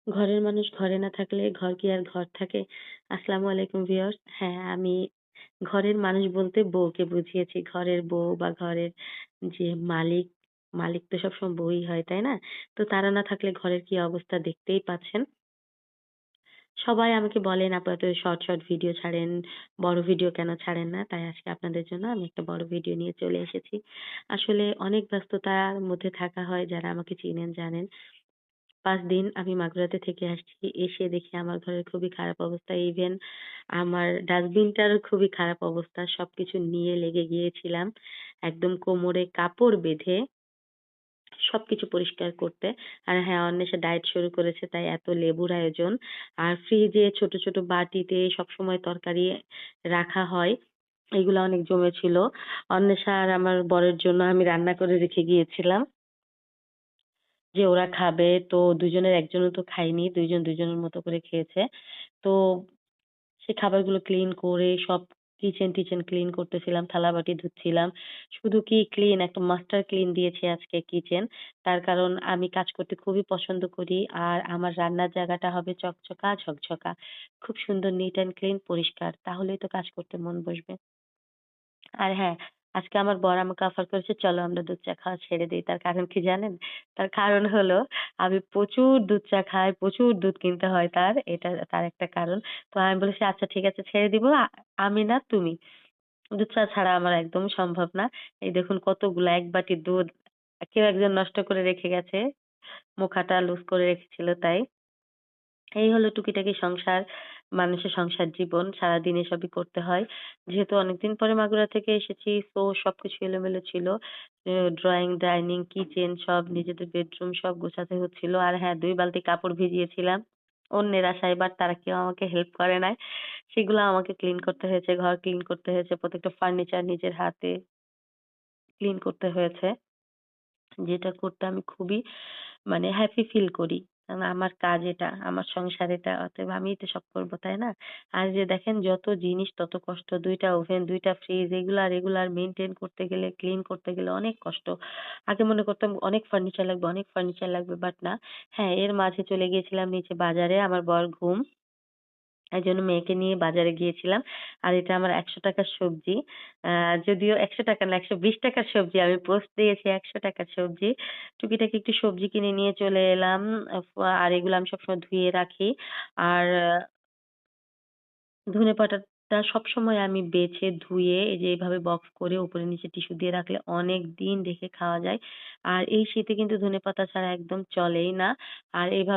ঘরের মানুষ ঘরে না থাকলে ঘর কি আর ঘর থাকে? আসসালামু আলাইকুম ভিউয়ার্স। হ্যাঁ, আমি ঘরের মানুষ বলতে বউকে বুঝিয়েছি। ঘরের বউ বা ঘরের যে মালিক, মালিক তো সবসময় বউই হয়, তাই না? তো তারা না থাকলে ঘরের কি অবস্থা দেখতেই পাচ্ছেন। সবাই আমাকে বলেন, "আপু এত শর্ট ভিডিও ছাড়েন, বড় ভিডিও কেন ছাড়েন না?" তাই আজকে আপনাদের জন্য আমি একটা বড় ভিডিও নিয়ে চলে এসেছি। আসলে অনেক ব্যস্ততার মধ্যে থাকা হয়, যারা আমাকে চিনেন জানেন। ৫ দিন আমি মাগুরাতে থেকে আসছি। এসে দেখি আমার ঘরের খুবই খারাপ অবস্থা। ইভেন আমার ডাস্টবিনটারও খুবই খারাপ অবস্থা। সবকিছু নিয়ে লেগে গিয়েছিলাম। একদম কোমরে কাপড় বেঁধে সবকিছু পরিষ্কার করতে। আর হ্যাঁ, অন্বেষা ডায়েট শুরু করেছে তাই এত লেবুর আয়োজন। আর ফ্রিজে ছোট বাটিতে সবসময় তরকারি রাখা হয়। এগুলা অনেক জমেছিল। অন্বেষা আর আমার বরের জন্য আমি রান্না করে রেখে গিয়েছিলাম। যে ওরা খাবে। তো দুজনের একজনও তো খায়নি। ২ জন ২ জনের মতো করে খেয়েছে। তো সে খাবারগুলো ক্লিন করে সব কিচেন-টিচেন ক্লিন করতেছিলাম, থালাবাটি ধুচ্ছিলাম। শুধু কি ক্লিন, একটা মাস্টার ক্লিন দিয়েছি আজকে কিচেন। তার কারণ আমি কাজ করতে খুবই পছন্দ করি। আর আমার রান্নার জায়গাটা হবে চকচকা, ঝকঝকা। খুব সুন্দর নিট অ্যান্ড ক্লিন পরিষ্কার। তাহলেই তো কাজ করতে মন বসবে। আর হ্যাঁ, আজকে আমার বর আমাকে অফার করেছে, "চলো আমরা দুধ চা খাওয়া ছেড়ে দেই।" তার কারণ কি জানেন? তার কারণ হলো আমি প্রচুর দুধ চা খাই, প্রচুর দুধ কিনতে হয় তার। এটা তার একটা কারণ। তো আমি বলেছি, "আচ্ছা ঠিক আছে ছেড়ে দিব। আমি না তুমি।" দুধ চা ছাড়া আমার একদম সম্ভব না। এই দেখুন কতগুলা ১ বাটি দুধ কেউ একজন নষ্ট করে রেখে গেছে। মোখাটা লুজ করে রেখেছিল তাই। এই হলো টুকিটাকি সংসার, মানুষের সংসার জীবন। সারাদিন এসবই করতে হয়। যেহেতু অনেকদিন পরে মাগুরা থেকে এসেছি, সো সবকিছু এলোমেলো ছিল। ড্রয়িং, ডাইনিং, কিচেন সব নিজেদের বেডরুম সব গোছাতে হচ্ছিল। আর হ্যাঁ, ২ বালতি কাপড় ভিজিয়েছিলাম। অন্যের আশায় বাট তারা কেউ আমাকে হেল্প করে নাই। সেগুলো আমাকে ক্লিন করতে হয়েছে, ঘর ক্লিন করতে হয়েছে, প্রত্যেকটা ফার্নিচার নিজের হাতে ক্লিন করতে হয়েছে। যেটা করতে আমি খুবই মানে হ্যাপি ফিল করি। কারণ আমার কাজ এটা, আমার সংসার এটা। অতএব আমিই তো সব করব, তাই না? আর যে দেখেন যত জিনিস তত কষ্ট। ২ টা ওভেন, ২ টা ফ্রিজ রেগুলার মেইনটেইন করতে গেলে, ক্লিন করতে গেলে অনেক কষ্ট। আগে মনে করতাম অনেক ফার্নিচার লাগবে বাট না। হ্যাঁ, এর মাঝে চলে গিয়েছিলাম নিচে বাজারে। আমার বর ঘুম। এজন্য মেয়েকে নিয়ে বাজারে গিয়েছিলাম। আর এটা আমার ৳১০০ র সবজি। আ যদিও ৳১০০ না ৳১২০ র সবজি। আমি পোস্ট দিয়েছি ৳১০০ র সবজি। টুকিটাকি একটু সবজি কিনে নিয়ে চলে এলাম। আর এগুলো আমি সবসময় ধুয়ে রাখি। আর ধনেপাতাটা সবসময় আমি বেছে ধুয়ে এই যে এভাবে বক্স করে উপরে নিচে টিস্যু দিয়ে রাখলে অনেকদিন রেখে খাওয়া যায়। আর এই শীতে কিন্তু ধনেপাতা ছাড়া একদম চলেই না। আর এভাবে